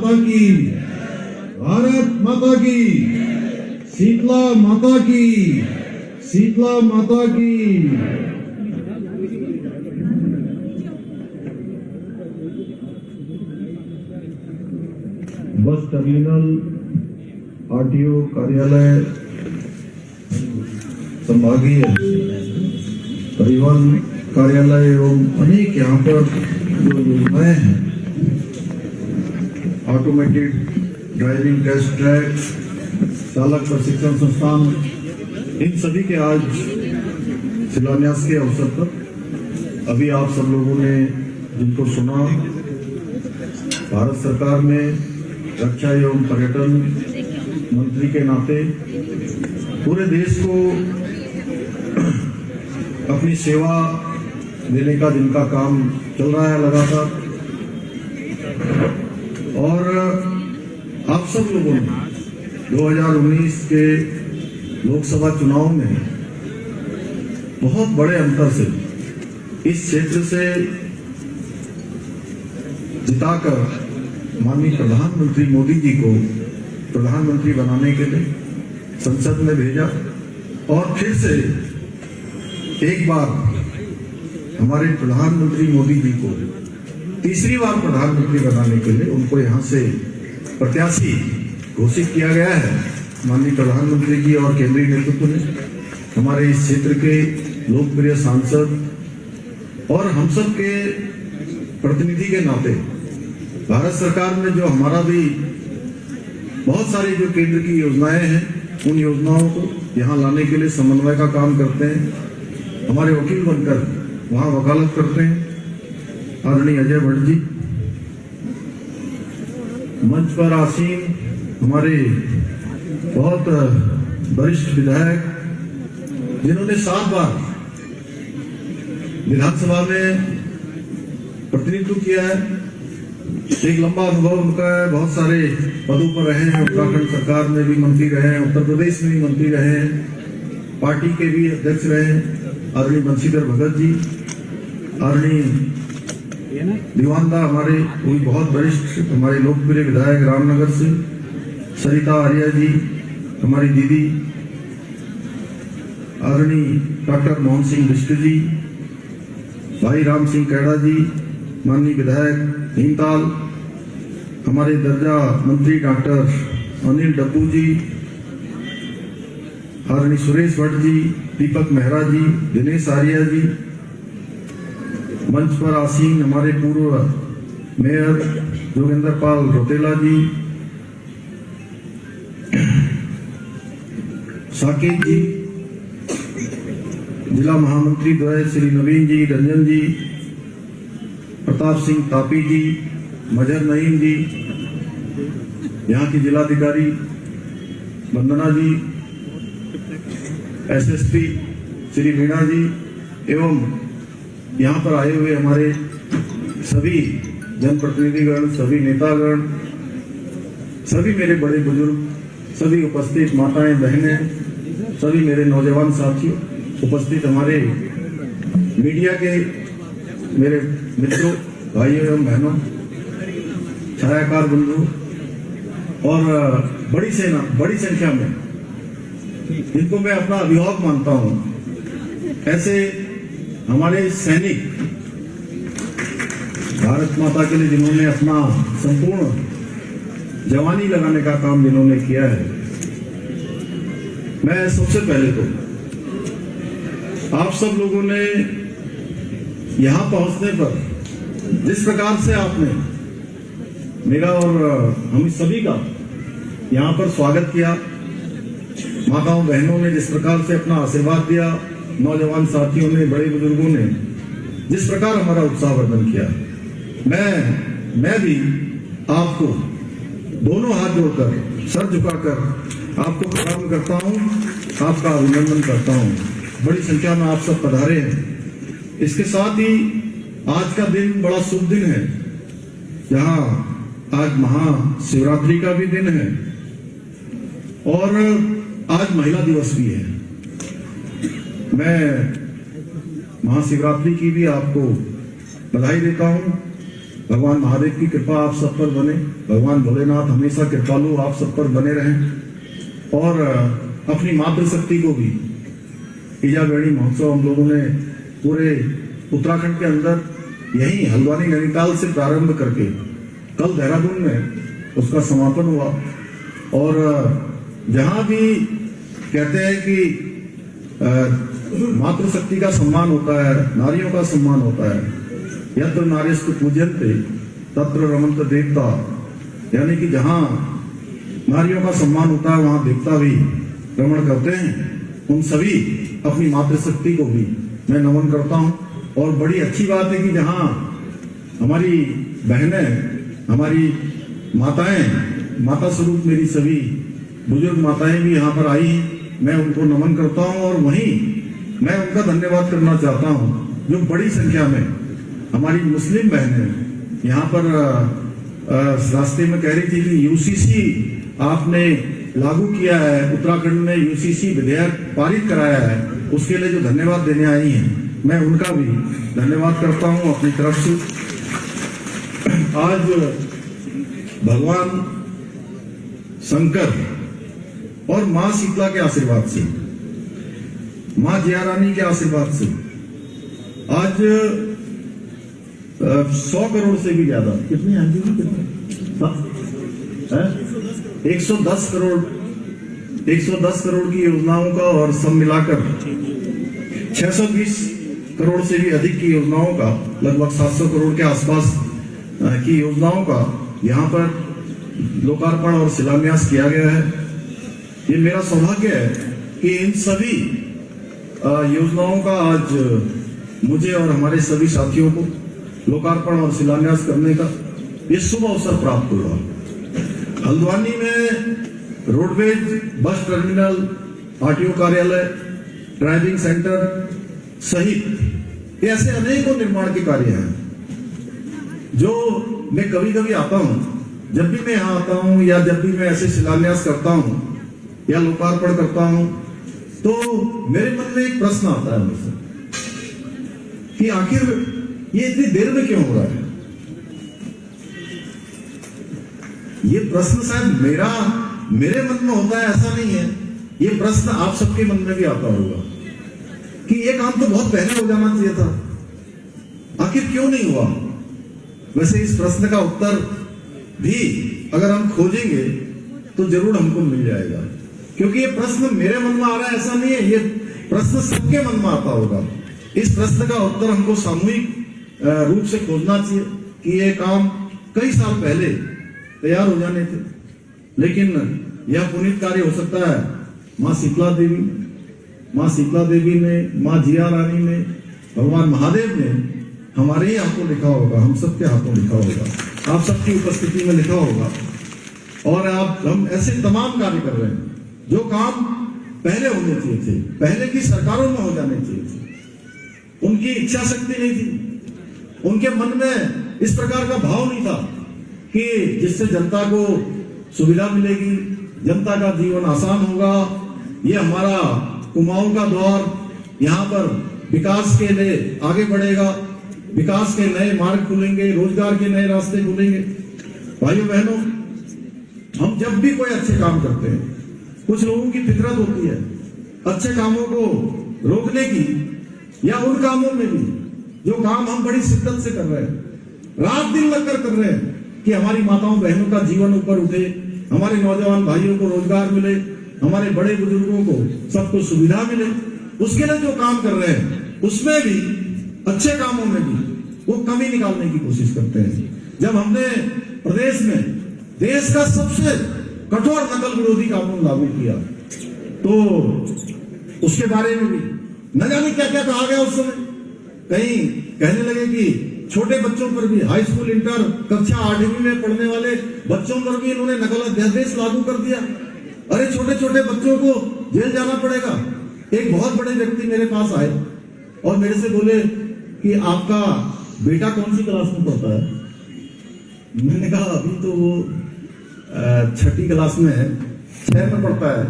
माता की, भारत माता की, शीतला माता की, शीतला माता की। बस टर्मिनल, आरटीओ कार्यालय, संभागीय परिवहन कार्यालय एवं अनेक यहाँ पर जो योजनाएं हैं, ऑटोमेटेड ड्राइविंग टेस्ट ट्रैक, चालक प्रशिक्षण संस्थान, इन सभी के आज शिलान्यास के अवसर पर अभी आप सब लोगों ने जिनको सुना, भारत सरकार में रक्षा एवं पर्यटन मंत्री के नाते पूरे देश को अपनी सेवा देने का जिनका काम चल रहा है लगातार, और आप सब लोगों ने 2019 के लोकसभा चुनाव में बहुत बड़े अंतर से इस क्षेत्र से जिताकर माननीय प्रधानमंत्री मोदी जी को प्रधानमंत्री बनाने के लिए संसद में भेजा, और फिर से एक बार हमारे प्रधानमंत्री मोदी जी को तीसरी बार प्रधानमंत्री बनाने के लिए उनको यहां से प्रत्याशी घोषित किया गया है। माननीय प्रधानमंत्री जी और केंद्रीय नेतृत्व ने हमारे इस क्षेत्र के लोकप्रिय सांसद और हम सब के प्रतिनिधि के नाते भारत सरकार में जो हमारा भी बहुत सारी जो केंद्र की योजनाएं हैं, उन योजनाओं को यहाँ लाने के लिए समन्वय का काम करते हैं। हमारे वकील बनकर वहाँ वकालत करते हैं आदरणीय अजय भट्ट जी, मंच पर आसीन हमारे बहुत वरिष्ठ विधायक जिन्होंने 7 बार विधानसभा में प्रतिनिधित्व किया है, एक लंबा अनुभव उनका है, बहुत सारे पदों पर रहे हैं, उत्तराखंड सरकार में भी मंत्री रहे हैं, उत्तर प्रदेश में भी मंत्री रहे हैं, पार्टी के भी अध्यक्ष रहे हैं आदरणीय बंशीधर भगत जी, आदरणीय दीवानदा हमारे कोई बहुत वरिष्ठ हमारे लोकप्रिय विधायक रामनगर से, सरिता आर्या जी हमारी दीदी, आदरणीय डॉक्टर मोहन सिंह बिष्ट जी, भाई राम सिंह कैड़ा जी, माननीय विधायक भीमताल, हमारे दर्जा मंत्री डॉक्टर अनिल डब्बू जी, आदरणीय सुरेश भट्ट जी, दीपक मेहरा जी, दिनेश आर्या जी, मंच पर आसीन हमारे पूर्व मेयर जोगेंद्र पाल रोतेला जी, साकेत जी, जिला महामंत्री द्वय श्री नवीन जी, रंजन जी, प्रताप सिंह तापी जी, मजर नईम जी, यहाँ की जिलाधिकारी वंदना जी, एसएसपी श्री मीणा जी, एवं यहाँ पर आए हुए हमारे सभी जनप्रतिनिधिगण, सभी नेतागण, सभी मेरे बड़े बुजुर्ग, सभी उपस्थित माताएं बहनें, सभी मेरे नौजवान साथियों, उपस्थित हमारे मीडिया के मेरे मित्रों, भाइयों एवं बहनों, छायाकार बंधु और बड़ी संख्या में जिनको मैं अपना अभिभावक मानता हूं, ऐसे हमारे सैनिक भारत माता के लिए जिन्होंने अपना संपूर्ण जवानी लगाने का काम जिन्होंने किया है, मैं सबसे पहले तो आप सब लोगों ने यहां पहुंचने पर जिस प्रकार से आपने मेरा और हम सभी का यहां पर स्वागत किया, माताओं बहनों ने जिस प्रकार से अपना आशीर्वाद दिया, नौजवान साथियों ने, बड़े बुजुर्गों ने जिस प्रकार हमारा उत्साहवर्धन किया, मैं भी आपको दोनों हाथ जोड़कर, सर झुकाकर आपको प्रणाम करता हूं, आपका अभिनंदन करता हूं। बड़ी संख्या में आप सब पधारे हैं। इसके साथ ही आज का दिन बड़ा शुभ दिन है, जहां आज महाशिवरात्रि का भी दिन है और आज महिला दिवस भी है। मैं महाशिवरात्रि की भी आपको बधाई देता हूं भगवान महादेव की कृपा आप सब पर बने, भगवान भोलेनाथ हमेशा कृपालु आप सब पर बने रहें। और अपनी मातृशक्ति को भी ईजाबेड़ी महोत्सव हम लोगों ने पूरे उत्तराखंड के अंदर यहीं हल्द्वानी नैनीताल से प्रारंभ करके कल देहरादून में उसका समापन हुआ। और जहां भी कहते हैं कि मातृशक्ति का सम्मान होता है, नारियों का सम्मान होता है, यत्र नारीस्तु पूज्यन्ते तत्र रमन्ते देवता, यानी कि जहां नारियों का सम्मान होता है वहां देवता भी रमण करते हैं। उन सभी अपनी मातृशक्ति को भी मैं नमन करता हूं। और बड़ी अच्छी बात है कि जहां हमारी बहनें, हमारी माताएं, माता स्वरूप मेरी सभी बुजुर्ग माताएं भी यहाँ पर आई हैं, मैं उनको नमन करता हूं। और वहीं मैं उनका धन्यवाद करना चाहता हूं जो बड़ी संख्या में हमारी मुस्लिम बहनें यहाँ पर रास्ते में कह रही थी कि यूसीसी आपने लागू किया है, उत्तराखंड में यूसीसी विधेयक पारित कराया है, उसके लिए जो धन्यवाद देने आई हैं मैं उनका भी धन्यवाद करता हूं अपनी तरफ से। आज भगवान शंकर और मां शीतला के आशीर्वाद से, मां जया रानी के आशीर्वाद से आज 100 करोड़ से भी ज्यादा, कितनी आंटी की कितने 110 करोड़ की योजनाओं का और सब मिलाकर 620 करोड़ से भी अधिक की योजनाओं का, लगभग 700 करोड़ के आसपास की योजनाओं का यहाँ पर लोकार्पण और शिलान्यास किया गया है। ये मेरा सौभाग्य है कि इन सभी योजनाओं का आज मुझे और हमारे सभी साथियों को लोकार्पण और शिलान्यास करने का ये शुभ अवसर प्राप्त हुआ। हल्द्वानी में रोडवेज बस टर्मिनल, आरटीओ कार्यालय, ड्राइविंग सेंटर सहित ऐसे अनेकों निर्माण के कार्य हैं जो मैं कभी कभी आता हूं, जब भी मैं यहाँ आता हूं या जब भी मैं ऐसे शिलान्यास करता हूं या लोकार्पण करता हूं तो मेरे मन में एक प्रश्न आता है मुझसे कि आखिर ये इतनी देर में क्यों हो रहा है। ये प्रश्न शायद मेरे मन में होता है ऐसा नहीं है, ये प्रश्न आप सबके मन में भी आता होगा कि ये काम तो बहुत पहले हो जाना चाहिए था, आखिर क्यों नहीं हुआ। वैसे इस प्रश्न का उत्तर भी अगर हम खोजेंगे तो जरूर हमको मिल जाएगा, क्योंकि ये प्रश्न मेरे मन में आ रहा है ऐसा नहीं है, ये प्रश्न सबके मन में आता होगा। इस प्रश्न का उत्तर हमको सामूहिक रूप से खोजना चाहिए कि ये काम कई साल पहले तैयार हो जाने थे, लेकिन यह पुनीत कार्य हो सकता है मां शीतला देवी ने, मां जया रानी ने, भगवान महादेव ने हमारे ही हाथों लिखा होगा, हम सबके हाथों लिखा होगा, आप सबकी उपस्थिति में लिखा होगा। और हम ऐसे तमाम कार्य कर रहे हैं जो काम पहले होने चाहिए थे, पहले की सरकारों में हो जाने चाहिए थे। उनकी इच्छा शक्ति नहीं थी, उनके मन में इस प्रकार का भाव नहीं था कि जिससे जनता को सुविधा मिलेगी, जनता का जीवन आसान होगा, ये हमारा कुमाऊं का दौर यहाँ पर विकास के लिए आगे बढ़ेगा, विकास के नए मार्ग खुलेंगे, रोजगार के नए रास्ते खुलेंगे। भाइयों बहनों, हम जब भी कोई अच्छे काम करते हैं, कुछ लोगों की फितरत होती है अच्छे कामों को रोकने की, या उन कामों में भी जो काम हम बड़ी शिद्दत से कर रहे हैं, रात दिन लगकर कर रहे हैं कि हमारी माताओं बहनों का जीवन ऊपर उठे, हमारे नौजवान भाइयों को रोजगार मिले, हमारे बड़े बुजुर्गों को सबको सुविधा मिले, उसके लिए जो काम कर रहे हैं उसमें भी, अच्छे कामों में भी वो कमी निकालने की कोशिश करते हैं। जब हमने प्रदेश में देश का सबसे कठोर नकल विरोधी कानून लागू किया तो उसके बारे में भी न जाने क्या क्या कहा गया उस समय। कहीं कहने लगे कि छोटे बच्चों पर भी, हाई स्कूल इंटर कक्षा 8वीं में पढ़ने वाले बच्चों पर भी इन्होंने नकल अध्यादेश लागू कर दिया। अरे छोटे छोटे बच्चों को जेल जाना पड़ेगा। एक बहुत बड़े व्यक्ति मेरे पास आए और मेरे से बोले कि आपका बेटा कौन सी क्लास में पढ़ता है। मैंने कहा अभी तो वो 6ठी क्लास में है, 6 में पढ़ता है।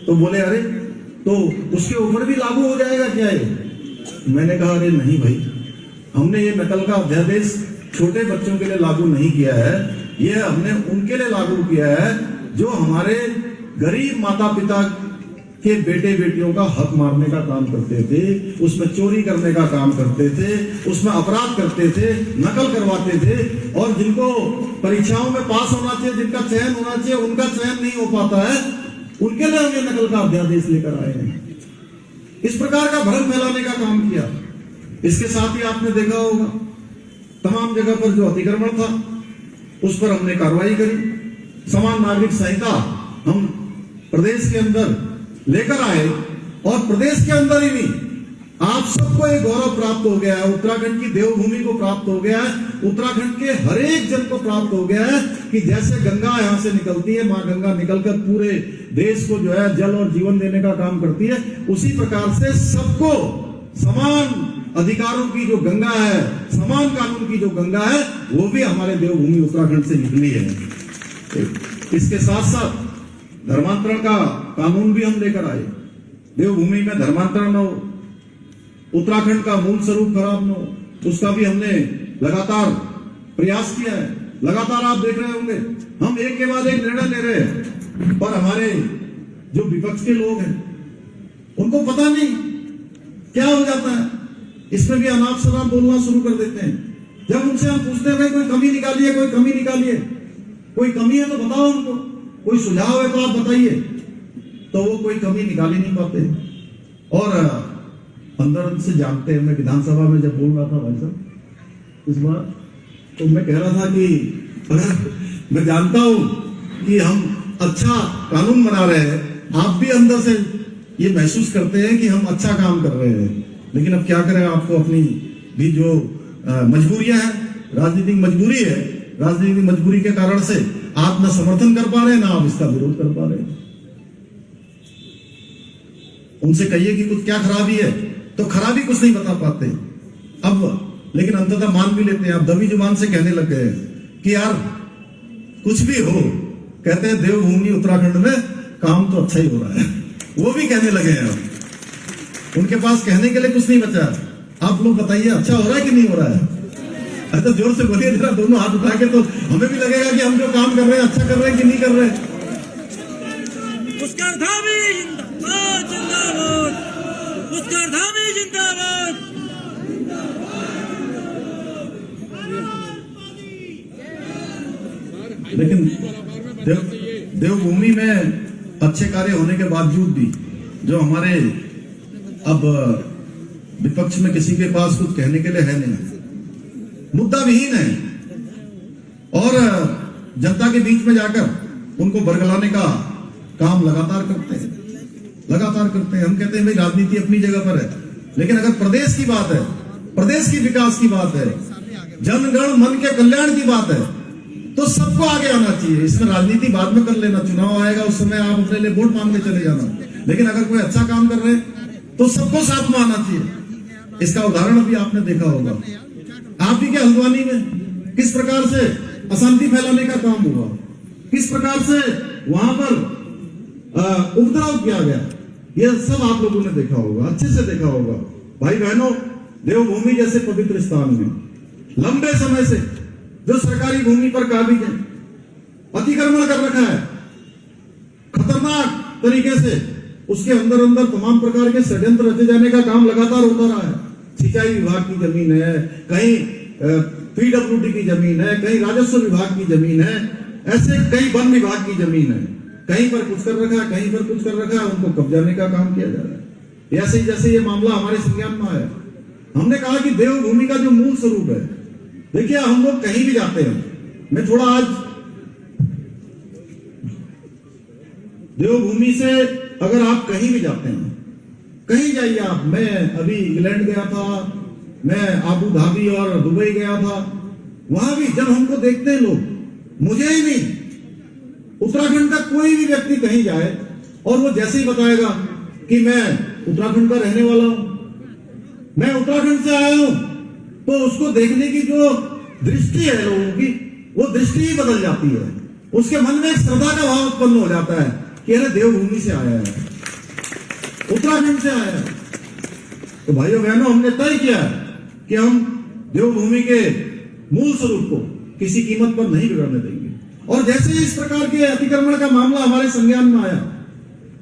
तो बोले अरे तो उसके ऊपर भी लागू हो जाएगा क्या ये। मैंने कहा अरे नहीं भाई, हमने ये नकल का अध्यादेश छोटे बच्चों के लिए लागू नहीं किया है, ये हमने उनके लिए लागू किया है जो हमारे गरीब माता पिता के बेटे बेटियों का हक मारने का काम करते थे, उसमें चोरी करने का काम करते थे, उसमें अपराध करते थे, नकल करवाते थे, और जिनको परीक्षाओं में पास होना चाहिए, जिनका चयन होना चाहिए, उनका चयन नहीं हो पाता है, उनके लिए हमने नकल का अध्यादेश लेकर आए हैं। इस प्रकार का भ्रम फैलाने का काम किया। इसके साथ ही आपने देखा होगा तमाम जगह पर जो अतिक्रमण था उस पर हमने कार्रवाई करी। समान नागरिक संहिता हम प्रदेश के अंदर लेकर आए, और प्रदेश के अंदर ही नहीं, आप सबको एक गौरव प्राप्त हो गया है, उत्तराखंड की देवभूमि को प्राप्त हो गया है, उत्तराखंड के हर एक जन को प्राप्त हो गया है कि जैसे गंगा यहां से निकलती है, मां गंगा निकलकर पूरे देश को जो है जल और जीवन देने का काम करती है, उसी प्रकार से सबको समान अधिकारों की जो गंगा है, समान कानून की जो गंगा है, वो भी हमारे देवभूमि उत्तराखंड से निकली है। इसके साथ साथ धर्मांतरण का कानून भी हम लेकर आए। देवभूमि में धर्मांतरण न हो, उत्तराखंड का मूल स्वरूप खराब न हो, उसका भी हमने लगातार प्रयास किया है। लगातार आप देख रहे होंगे हम एक के बाद एक निर्णय ले रहे हैं, पर हमारे जो विपक्ष के लोग हैं उनको पता नहीं क्या हो जाता है, इसमें भी अनाप शनाप बोलना शुरू कर देते हैं। जब उनसे हम पूछते हैं कोई कमी निकालिए, कोई कमी निकालिए, कोई कमी है तो बताओ हमको, कोई सुझाव है तो आप बताइए, तो वो कोई कमी निकाल ही नहीं पाते। और अंदर से जानते हैं, मैं विधानसभा में जब बोल रहा था भाई साहब इस बार, तो मैं कह रहा था कि अगर मैं जानता हूं कि हम अच्छा कानून बना रहे हैं, आप भी अंदर से ये महसूस करते हैं कि हम अच्छा काम कर रहे हैं, लेकिन अब क्या करें, आपको अपनी भी जो मजबूरियां हैं, राजनीतिक मजबूरी है, राजनीतिक मजबूरी के कारण से आप ना समर्थन कर पा रहे हैं, ना आप इसका विरोध कर पा रहे हैं। उनसे कहिए कि कुछ क्या खराबी है, तो खराबी कुछ नहीं बता पाते अब, लेकिन अंततः मान भी लेते हैं। आप दबी जुबान से कहने लग गए कि यार कुछ भी हो, कहते हैं देवभूमि उत्तराखंड में काम तो अच्छा ही हो रहा है, वो भी कहने लगे हैं। अब उनके पास कहने के लिए कुछ नहीं बचा। आप लोग बताइए अच्छा हो रहा है कि नहीं हो रहा है? अच्छा जोर से बोलिए जरा, दोनों हाथ उठा के, तो हमें भी लगेगा कि हम जो काम कर रहे हैं अच्छा कर रहे हैं कि नहीं कर रहे हैं। लेकिन देवभूमि में अच्छे कार्य होने के बावजूद भी जो हमारे अब विपक्ष में किसी के पास कुछ कहने के लिए है नहीं, मुद्दा विहीन है, और जनता के बीच में जाकर उनको बरगलाने का काम लगातार करते हैं। हम कहते हैं भाई राजनीति अपनी जगह पर है, लेकिन अगर प्रदेश की बात है, प्रदेश की विकास की बात है, जनगण मन के कल्याण की बात है, तो सबको आगे आना चाहिए। इसमें राजनीति बाद में कर लेना, चुनाव आएगा उस समय आप अपने लिए वोट मांग के चले जाना, लेकिन अगर कोई अच्छा काम कर रहे हैं तो सबको साथ में आना चाहिए। इसका उदाहरण अभी आपने देखा होगा, आप ही के हल्द्वानी में किस प्रकार से अशांति फैलाने का काम हुआ, किस प्रकार से वहां पर उपद्रव किया गया, यह सब आप लोगों ने देखा होगा, अच्छे से देखा होगा। भाई बहनों, देवभूमि जैसे पवित्र स्थान में लंबे समय से जो सरकारी भूमि पर काबिज है, अतिक्रमण कर रखा है खतरनाक तरीके से, उसके अंदर अंदर तमाम प्रकार के षड्यंत्र रचे जाने का काम लगातार होता रहा है। सिंचाई विभाग की जमीन है, कहीं पीडब्ल्यूडी की जमीन है, कहीं राजस्व विभाग की जमीन है, ऐसे कई वन विभाग की जमीन है, कहीं पर कुछ कर रखा है, कहीं पर कुछ कर रखा है, उनको कब्जाने का काम किया जा रहा है। ऐसे ही जैसे ये मामला हमारे संज्ञान में आया, हमने कहा कि देवभूमि का जो मूल स्वरूप है, देखिए हम लोग कहीं भी जाते हैं, मैं थोड़ा आज देवभूमि से अगर आप कहीं भी जाते हैं, कहीं जाइए आप, मैं अभी इंग्लैंड गया था, मैं आबू धाबी और दुबई गया था, वहां भी जब हमको देखते हैं लोग, मुझे ही नहीं, उत्तराखंड का कोई भी व्यक्ति कहीं जाए और वो जैसे ही बताएगा कि मैं उत्तराखंड का रहने वाला हूं, मैं उत्तराखंड से आया हूं, तो उसको देखने की जो दृष्टि है लोगों की, वो दृष्टि ही बदल जाती है। उसके मन में एक श्रद्धा का भाव उत्पन्न हो जाता है कि अरे देवभूमि से आया है, उत्तराखंड से आया है। तो भाइयों बहनों, हमने तय किया कि हम देवभूमि के मूल स्वरूप को किसी कीमत पर नहीं बिगड़ने देंगे। और जैसे ही इस प्रकार के अतिक्रमण का मामला हमारे संज्ञान में आया,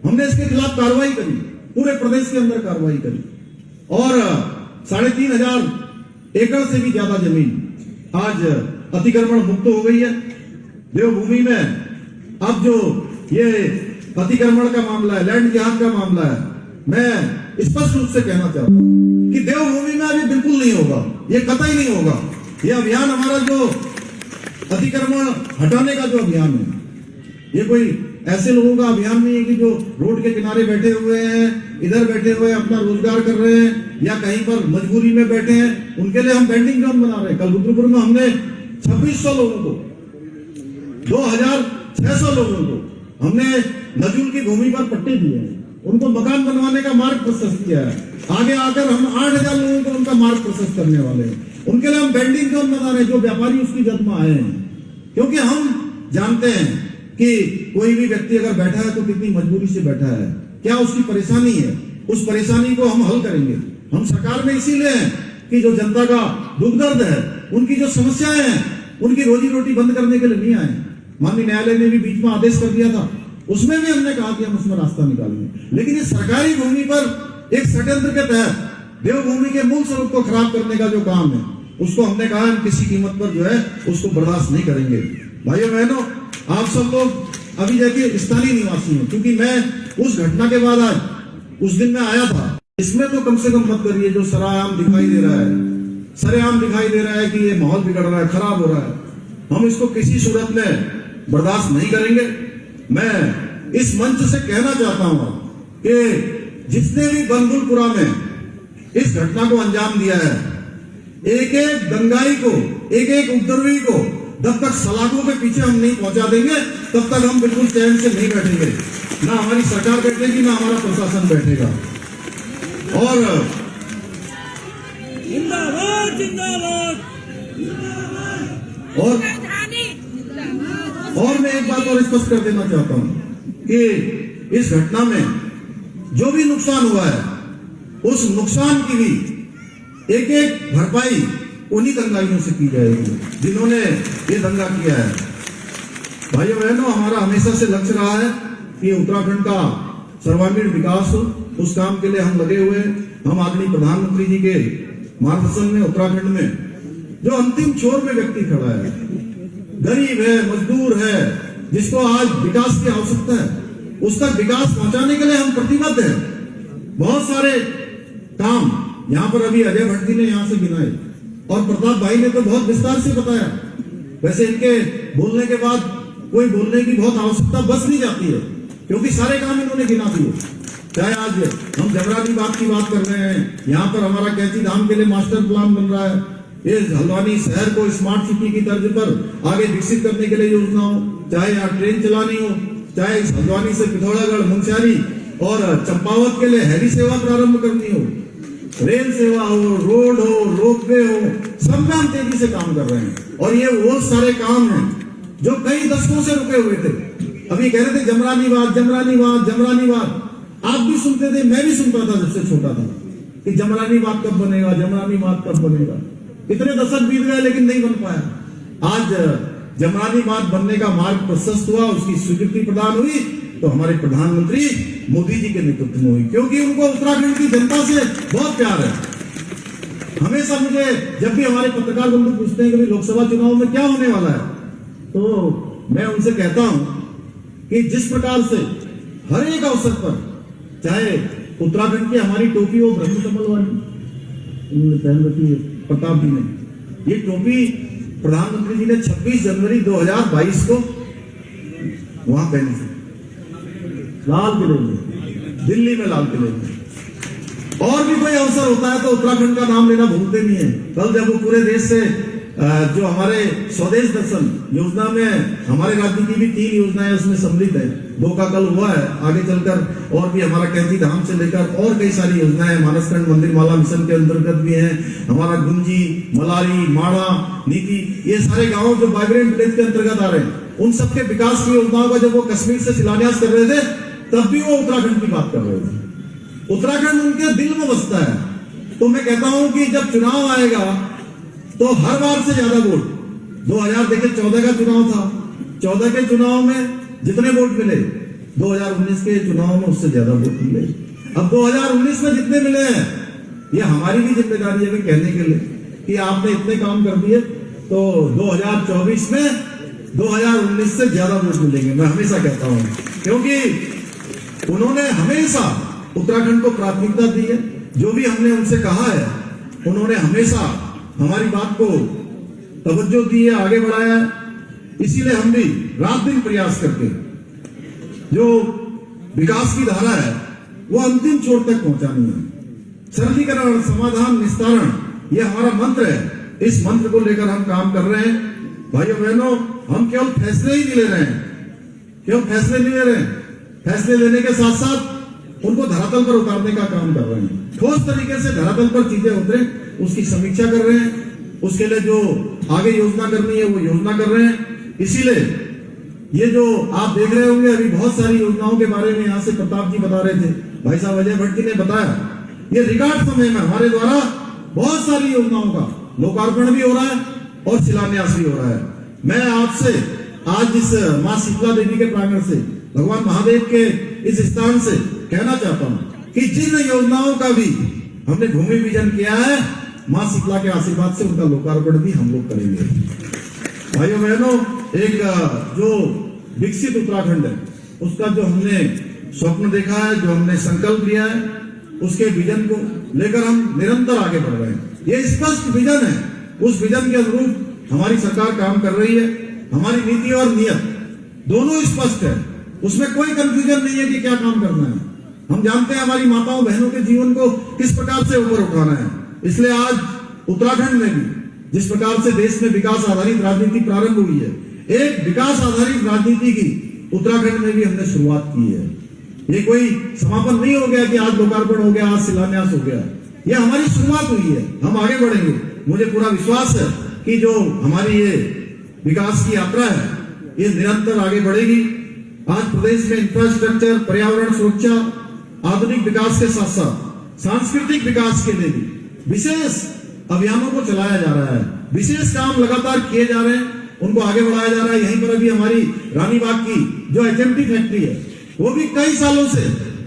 हमने इसके खिलाफ कार्रवाई करी, पूरे प्रदेश के अंदर कार्रवाई करी और 3,500 एकड़ से भी ज्यादा जमीन आज अतिक्रमण मुक्त हो गई है। देवभूमि में अब जो ये अतिक्रमण का मामला है, लैंड जिहाद का मामला है, मैं स्पष्ट रूप से कहना चाहता हूं कि देवभूमि में अभी बिल्कुल नहीं होगा, ये कतई नहीं होगा। ये अभियान हमारा जो अतिक्रमण हटाने का जो अभियान है, ये कोई ऐसे लोगों का अभियान नहीं है कि जो रोड के किनारे बैठे हुए हैं, इधर बैठे हुए अपना रोजगार कर रहे हैं या कहीं पर मजबूरी में बैठे हैं, उनके लिए हम बेंडिंग जोन बना रहे हैं। कल रुद्रपुर में हमने 2600 लोगों को, 2600 लोगों को हमने नजूल की भूमि पर पट्टे दिए हैं, उनको मकान बनवाने का मार्ग प्रशस्त किया है। आगे आकर हम 8,000 लोगों को उनका मार्ग प्रशस्त करने वाले हैं। उनके लिए हम बेंडिंग जोन बना रहे हैं, जो व्यापारी उसकी जद में आए हैं, क्योंकि हम जानते हैं कि कोई भी व्यक्ति अगर बैठा है तो कितनी मजबूरी से बैठा है, क्या उसकी परेशानी है, उस परेशानी को हम हल करेंगे। हम सरकार में इसीलिए हैं कि जो जनता का दुख दर्द है, उनकी जो समस्याएं हैं, उनकी रोजी रोटी बंद करने के लिए नहीं आए। माननीय न्यायालय ने भी बीच में आदेश कर दिया था, उसमें भी हमने कहा कि हम उसमें रास्ता निकालेंगे। लेकिन इस सरकारी भूमि पर एक षड्यंत्र के तहत देवभूमि के मूल स्वरूप को खराब करने का जो काम है, उसको हमने कहा हम किसी कीमत पर जो है उसको बर्दाश्त नहीं करेंगे। भाइयों बहनों, आप सब लोग अभी देखिए स्थानीय निवासी हैं, क्योंकि मैं उस घटना के बाद आज उस दिन में आया था। इसमें तो कम से कम मत करिए, जो सरेआम दिखाई दे रहा है, सरेआम दिखाई दे रहा है कि ये माहौल बिगड़ रहा है, खराब हो रहा है, हम इसको किसी सूरत में बर्दाश्त नहीं करेंगे। मैं इस मंच से कहना चाहता हूं कि जिसने भी बनगुलपुरा में इस घटना को अंजाम दिया है, एक एक दंगाई को, एक एक उपद्रवी को जब तक सलाखों के पीछे हम नहीं पहुंचा देंगे, तब तक हम बिल्कुल चैन से नहीं बैठेंगे। ना हमारी सरकार बैठेगी, ना हमारा प्रशासन बैठेगा। और जिंदाबाद जिंदाबाद। और मैं एक बात और स्पष्ट कर देना चाहता हूं कि इस घटना में जो भी नुकसान हुआ है, उस नुकसान की भी एक एक भरपाई उन्हीं दंगाइयों से की जाएगी जिन्होंने ये दंगा किया है। भाइयों बहनों, हमारा हमेशा से लक्ष्य रहा है कि उत्तराखंड का सर्वांगीण विकास हो, उस काम के लिए हम लगे हुए हैं। हम आदरणीय प्रधानमंत्री जी के मार्गदर्शन में उत्तराखंड में जो अंतिम छोर में व्यक्ति खड़ा है, गरीब है, मजदूर है, जिसको आज विकास की आवश्यकता है, उस तक विकास पहुंचाने के लिए हम प्रतिबद्ध हैं। बहुत सारे काम यहाँ पर अभी अजय भट्ट जी ने यहाँ से गिनाए और प्रताप भाई ने तो बहुत विस्तार से बताया। वैसे इनके बोलने के बाद कोई बोलने की बहुत आवश्यकता बस नहीं जाती है, क्योंकि सारे काम इन्होंने गिना दिए। चाहे आज हम जमरानी बाग की बात कर रहे हैं, यहाँ पर हमारा कैंची धाम के लिए मास्टर प्लान बन रहा है, ये हल्द्वानी शहर को स्मार्ट सिटी की तर्ज पर आगे विकसित करने के लिए योजना हो, चाहे यहाँ ट्रेन चलानी हो, चाहे इस हल्द्वानी से पिथौरागढ़, मुंशियारी और चंपावत के लिए हेली सेवा प्रारंभ करनी हो, रेल सेवा हो, रोड हो, रोपवे हो, सब में हम तेजी से काम कर रहे हैं। और ये वो सारे काम हैं जो कई दशकों से रुके हुए थे। अभी कह रहे थे जमरानी बाग, जमरानी बाग, जमरानी बाग, आप भी सुनते थे, मैं भी सुनता था जब से छोटा था कि जमरानी बाग कब बनेगा, जमरानी बाग कब बनेगा। इतने दशक बीत गए लेकिन नहीं बन पाया। आज जमरानी बाग बनने का मार्ग प्रशस्त हुआ, उसकी स्वीकृति प्रदान हुई तो हमारे प्रधानमंत्री मोदी जी के नेतृत्व में हुई, क्योंकि उनको उत्तराखंड की जनता से बहुत प्यार है। हमेशा मुझे जब भी हमारे पत्रकार बंधु पूछते हैं कि लोकसभा चुनाव में क्या होने वाला है, तो मैं उनसे कहता हूं कि जिस प्रकार से हर एक अवसर पर, चाहे उत्तराखंड की हमारी टोपी हो ब्रह्मकमल वाली, इन्होंने पहन रखी है प्रताप जी ने, ये टोपी प्रधानमंत्री जी ने 26 जनवरी 2022 को वहां पहनी थी, लाल किले में, दिल्ली में लाल किले में। और भी कोई अवसर होता है तो उत्तराखंड का नाम लेना भूलते नहीं है। कल जब वो पूरे देश से जो हमारे स्वदेश दर्शन योजना में हमारे राज्य की भी 3 योजनाएं उसमें सम्मिलित है, 2 का कल हुआ है, आगे चलकर और भी हमारा कैंची धाम से लेकर और कई सारी योजनाएं मानसखंड मंदिर माला मिशन के अंतर्गत भी है। हमारा गुंजी, मलारी, माड़ा, नीति, ये सारे गाँव जो वाइब्रेंट विलेज के अंतर्गत आ रहे हैं, उन सबके विकास की योजनाओं का जब वो कश्मीर से शिलान्यास कर रहे थे, तब भी वो उत्तराखंड की बात कर रहे थे। उत्तराखंड उनके दिल में बसता है। तो मैं कहता हूं कि जब चुनाव आएगा तो हर बार से ज्यादा वोट 2000 देखिए 14 का चुनाव था, 14 के चुनाव में जितने वोट मिले 2019 के चुनाव में उससे ज्यादा वोट मिले। अब 2019 में जितने मिले हैं ये हमारी भी जिम्मेदारी है कहने के लिए कि आपने इतने काम कर दिए, तो 2024 में 2019 से ज्यादा वोट मिलेंगे। मैं हमेशा कहता हूं क्योंकि उन्होंने हमेशा उत्तराखंड को प्राथमिकता दी है। जो भी हमने उनसे कहा है उन्होंने हमेशा हमारी बात को तवज्जो दी है, आगे बढ़ाया है। इसीलिए हम भी रात दिन प्रयास करके जो विकास की धारा है वो अंतिम छोर तक पहुंचानी है। सरलीकरण, समाधान, निस्तारण ये हमारा मंत्र है। इस मंत्र को लेकर हम काम कर रहे हैं। भाइयों बहनों, हम केवल फैसले ही नहीं ले रहे हैं, केवल फैसले नहीं ले रहे हैं, फैसले लेने के साथ साथ उनको धरातल पर उतारने का काम कर रहे हैं। ठोस तरीके से धरातल पर चीजें उतरे उसकी समीक्षा कर रहे हैं। उसके लिए जो आगे योजना करनी है वो योजना कर रहे हैं। इसीलिए ये जो आप देख रहे होंगे अभी बहुत सारी योजनाओं के बारे में यहाँ से प्रताप जी बता रहे थे, भाई साहब अजय भट्ट जी ने बताया, ये रिकॉर्ड समय में हमारे द्वारा बहुत सारी योजनाओं का लोकार्पण भी हो रहा है और शिलान्यास भी हो रहा है। मैं आपसे आज इस मां शीतला देवी के प्रांगण से, भगवान महादेव के इस स्थान से कहना चाहता हूं कि जिन योजनाओं का भी हमने भूमि पूजन किया है, मां शीतला के आशीर्वाद से उनका लोकार्पण भी हम लोग करेंगे। भाइयों बहनों, एक जो विकसित उत्तराखंड है उसका जो हमने स्वप्न देखा है, जो हमने संकल्प लिया है, उसके विजन को लेकर हम निरंतर आगे बढ़ रहे हैं। ये स्पष्ट विजन है, उस विजन के अनुरूप हमारी सरकार काम कर रही है। हमारी नीति और नियत दोनों स्पष्ट है, उसमें कोई कंफ्यूजन नहीं है कि क्या काम करना है। हम जानते हैं हमारी माताओं बहनों के जीवन को किस प्रकार से ऊपर उठाना है। इसलिए आज उत्तराखंड में भी जिस प्रकार से देश में विकास आधारित राजनीति प्रारंभ हुई है, एक विकास आधारित राजनीति की उत्तराखंड में भी हमने शुरुआत की है। ये कोई समापन नहीं हो गया कि आज लोकार्पण हो गया, आज शिलान्यास हो गया। ये हमारी शुरुआत हुई है, हम आगे बढ़ेंगे। मुझे पूरा विश्वास है कि जो हमारी ये विकास की यात्रा है ये निरंतर आगे बढ़ेगी। आज प्रदेश में इंफ्रास्ट्रक्चर, पर्यावरण सुरक्षा, आधुनिक विकास के साथ साथ सांस्कृतिक विकास के लिए भी विशेष अभियानों को चलाया जा रहा है। विशेष काम लगातार किए जा रहे हैं, उनको आगे बढ़ाया जा रहा है। यहीं पर अभी हमारी रानीबाग की जो HMT फैक्ट्री है वो भी कई सालों से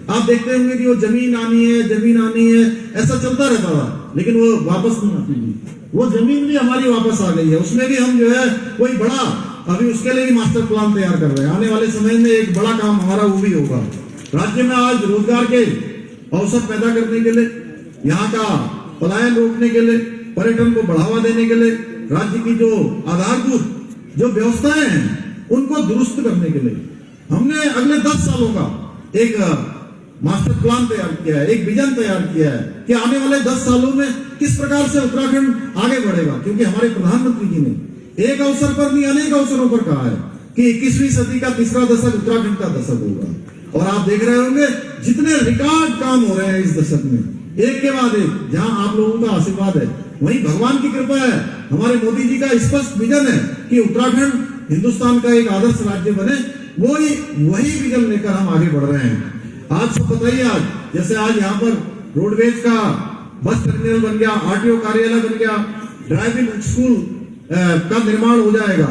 आप देखते होंगे कि वो जमीन आनी है ऐसा चलता रहता था, लेकिन वो वापस नहीं आती थी। वो जमीन भी हमारी वापस आ गई है, उसमें भी हम जो है कोई बड़ा अभी उसके लिए भी मास्टर प्लान तैयार कर रहे हैं। आने वाले समय में एक बड़ा काम हमारा वो भी होगा। राज्य में आज रोजगार के अवसर पैदा करने के लिए, यहाँ का पलायन रोकने के लिए, पर्यटन को बढ़ावा देने के लिए, राज्य की जो आधारभूत जो व्यवस्थाएं हैं उनको दुरुस्त करने के लिए हमने अगले 10 सालों का एक मास्टर प्लान तैयार किया है, एक विजन तैयार किया है कि आने वाले 10 सालों में किस प्रकार से उत्तराखंड आगे बढ़ेगा। क्योंकि हमारे प्रधानमंत्री जी ने एक अवसर पर नहीं अनेक अवसरों पर कहा है कि 21वीं सदी का तीसरा दशक उत्तराखंड का दशक होगा। और आप देख रहे होंगे जितने रिकॉर्ड काम हो रहे हैं इस दशक में, एक के बाद एक। जहां आप लोगों का आशीर्वाद है वहीं भगवान की कृपा है। हमारे मोदी जी का स्पष्ट विजन है कि उत्तराखंड हिंदुस्तान का एक आदर्श राज्य बने, वही विजन लेकर हम आगे बढ़ रहे हैं। आज सब बताइए, आज जैसे आज यहाँ पर रोडवेज का बस टर्मिनल बन गया, RTO कार्यालय बन गया, ड्राइविंग स्कूल का निर्माण हो जाएगा,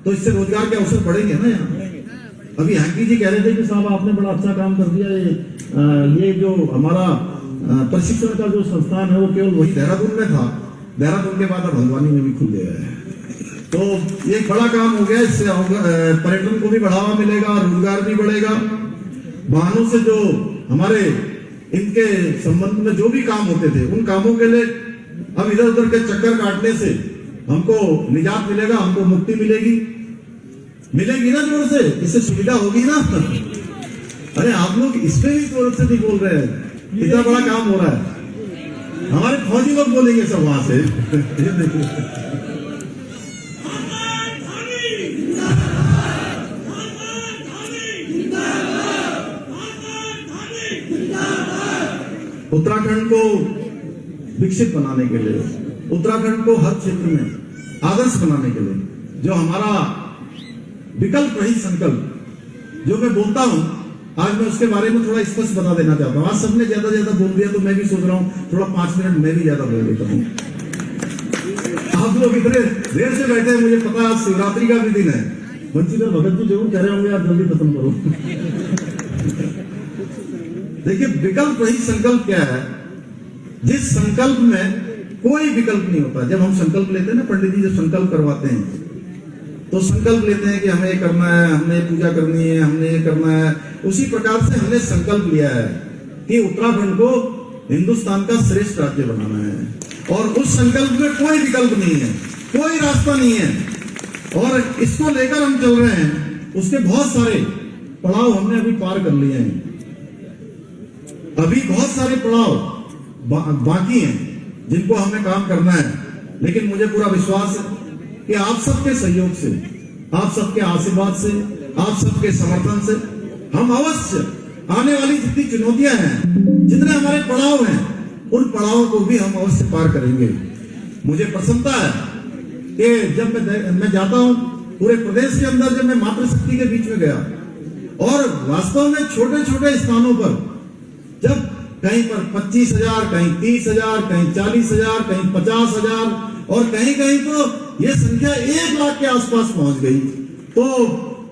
तो इससे रोजगार के अवसर बढ़ेंगे ना। यहाँ अभी हैंकी जी कह रहे थे कि साहब आपने बड़ा अच्छा काम कर दिया। ये जो हमारा प्रशिक्षण का जो संस्थान है वो केवल वही देहरादून में था, देहरादून के बाद अब हल्द्वानी में भी खुल गया है। तो ये एक बड़ा काम हो गया। इससे पर्यटन को भी बढ़ावा मिलेगा, रोजगार भी बढ़ेगा। वाहनों से जो हमारे इनके संबंध में जो भी काम होते थे उन कामों के लिए अब इधर उधर के चक्कर काटने से हमको निजात मिलेगा, हमको मुक्ति मिलेगी ना जोर से। इससे सुविधा होगी ना। अरे आप लोग इसमें भी जोर से नहीं बोल रहे हैं, इतना बड़ा काम हो रहा है। हमारे फौजी लोग बोलेंगे सब वहां से। उत्तराखंड को विकसित बनाने के लिए, उत्तराखंड को हर क्षेत्र में आदर्श बनाने के लिए जो हमारा विकल्प रही संकल्प जो मैं बोलता हूं, आज मैं उसके बारे में थोड़ा स्पष्ट बता देना चाहता हूं। आज सबने ज्यादा बोल दिया तो मैं भी सोच रहा हूं थोड़ा 5 मिनट मैं भी ज्यादा बोल देता हूं। आप लोग इतने देर से बैठे हैं, मुझे पता है आज शिवरात्रि का भी दिन है। बंशीधर भगत जी जरूर कह रहे होंगे आप जल्दी खत्म करो। देखिए, विकल्प नहीं, संकल्प क्या है? जिस संकल्प में कोई विकल्प नहीं होता। जब हम संकल्प लेते हैं ना, पंडित जी जब संकल्प करवाते हैं तो संकल्प लेते हैं कि हमें ये करना है, हमने पूजा करनी है, हमने ये करना है। उसी प्रकार से हमने संकल्प लिया है कि उत्तराखंड को हिंदुस्तान का श्रेष्ठ राज्य बनाना है, और उस संकल्प में कोई विकल्प नहीं है, कोई रास्ता नहीं है, और इसको लेकर हम चल रहे हैं। उसके बहुत सारे पड़ाव हमने अभी पार कर लिए हैं, अभी बहुत सारे पड़ाव बाकी हैं जिनको हमें काम करना है। लेकिन मुझे पूरा विश्वास है कि आप सबके सहयोग से, आप सबके आशीर्वाद से, आप सबके समर्थन से हम अवश्य आने वाली जितनी चुनौतियां हैं, जितने हमारे पड़ाव हैं, उन पड़ावों को भी हम अवश्य पार करेंगे। मुझे प्रसन्नता है कि जब मैं जाता हूं पूरे प्रदेश के अंदर, जब मैं मातृशक्ति के बीच में गया और वास्तव में छोटे छोटे स्थानों पर, जब कहीं पर 25,000, कहीं 30,000, कहीं 40,000, कहीं 50,000 और कहीं कहीं तो ये संख्या 1 लाख के आसपास पहुंच गई, तो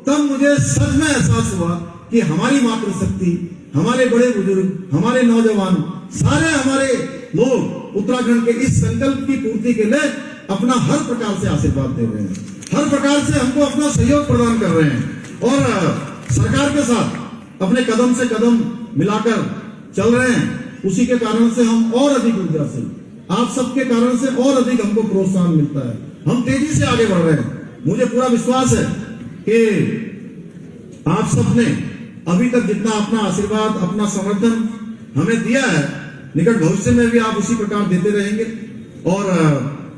तब मुझे सच में एहसास हुआ कि हमारी मातृशक्ति, हमारे बड़े बुजुर्ग, हमारे नौजवान, सारे हमारे लोग उत्तराखंड के इस संकल्प की पूर्ति के लिए अपना हर प्रकार से आशीर्वाद दे रहे हैं, हर प्रकार से हमको अपना सहयोग प्रदान कर रहे हैं, और सरकार के साथ अपने कदम से कदम मिलाकर चल रहे हैं। उसी के कारण से हम और अधिक ऊर्जा से, आप सबके कारण से और अधिक हमको प्रोत्साहन मिलता है, हम तेजी से आगे बढ़ रहे हैं। मुझे पूरा विश्वास है कि आप सबने अभी तक जितना अपना आशीर्वाद, अपना समर्थन हमें दिया है, निकट भविष्य में भी आप उसी प्रकार देते रहेंगे। और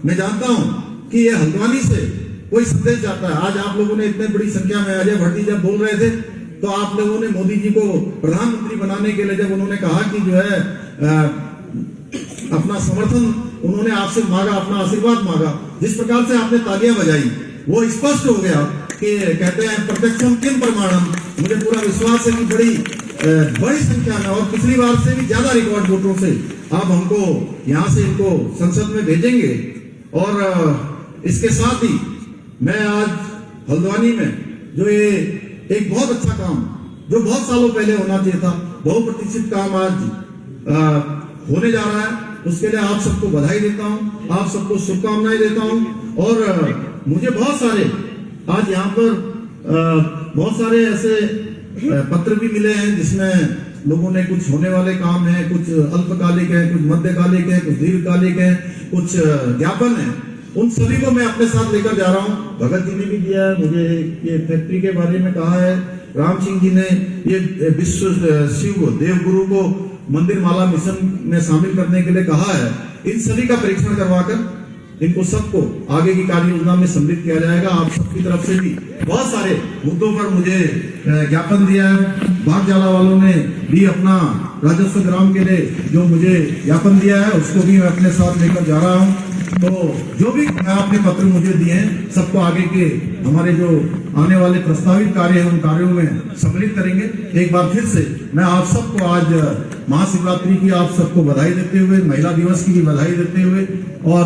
मैं जानता हूं कि ये हल्द्वानी से कोई संदेश जाता है। आज आप लोगों ने इतने बड़ी संख्या में, अजय भट्टी जब बोल रहे थे तो आप लोगों ने मोदी जी को प्रधानमंत्री बनाने के लिए, जब उन्होंने कहा कि जो है अपना समर्थन उन्होंने आपसे मांगा, अपना आशीर्वाद मांगा, जिस प्रकार से आपने तालियां बजाई, वो स्पष्ट हो गया कि कहते हैं प्रत्यक्षम किम प्रमाणम। मुझे पूरा विश्वास है कि बड़ी संख्या में, और पिछली बार से भी ज्यादा रिकॉर्ड वोटों से आप हमको यहाँ से इनको संसद में भेजेंगे। और इसके साथ ही मैं आज हल्द्वानी में जो ये एक बहुत अच्छा काम, जो बहुत सालों पहले होना चाहिए था, बहुप्रतीक्षित काम आज होने जा रहा है, उसके लिए आप सबको बधाई देता हूं, आप सबको शुभकामनाएं देता हूं। और मुझे बहुत सारे आज यहाँ पर बहुत सारे ऐसे पत्र भी मिले हैं जिसमें लोगों ने कुछ होने वाले काम हैं, कुछ अल्पकालिक हैं, कुछ मध्यकालिक हैं, कुछ दीर्घकालिक हैं, कुछ ज्ञापन है। उन सभी को मैं अपने साथ लेकर जा रहा हूँ। भगत जी ने भी दिया है, मुझे ये फैक्ट्री के बारे में कहा है, राम सिंह जी ने ये विश्व शिव देवगुरु को मंदिर माला मिशन में शामिल करने के लिए कहा है। इन सभी का परीक्षण करवाकर इनको सबको आगे की कार्य योजना में सम्मिलित किया जाएगा। आप सबकी तरफ से भी बहुत सारे मुद्दों पर मुझे ज्ञापन दिया है। बागजाला वालों ने भी अपना राजस्व ग्राम के लिए जो मुझे ज्ञापन दिया है, उसको भी मैं अपने साथ लेकर जा रहा हूँ। तो जो भी आपने पत्र मुझे दिए हैं, सबको आगे के हमारे जो आने वाले प्रस्तावित कार्य हैं, उन कार्यों में सम्मिलित करेंगे। एक बार फिर से मैं आप सबको आज महाशिवरात्रि की आप सबको बधाई देते हुए, महिला दिवस की भी बधाई देते हुए, और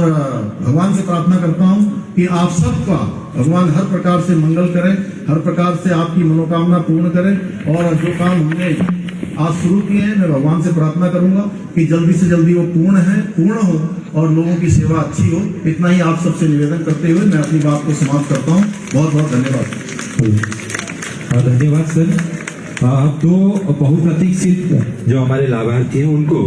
भगवान से प्रार्थना करता हूं कि आप सबका भगवान हर प्रकार से मंगल करें, हर प्रकार से आपकी मनोकामना पूर्ण करें। और जो काम हमने आज शुरू किए हैं, मैं भगवान से प्रार्थना करूंगा कि जल्दी से जल्दी वो पूर्ण हो और लोगों की सेवा अच्छी हो। इतना ही आप सबसे निवेदन करते हुए मैं अपनी बात को समाप्त करता हूं। बहुत बहुत धन्यवाद। धन्यवाद सर। अब तो बहुप्रतीक्षित जो हमारे लाभार्थी हैं उनको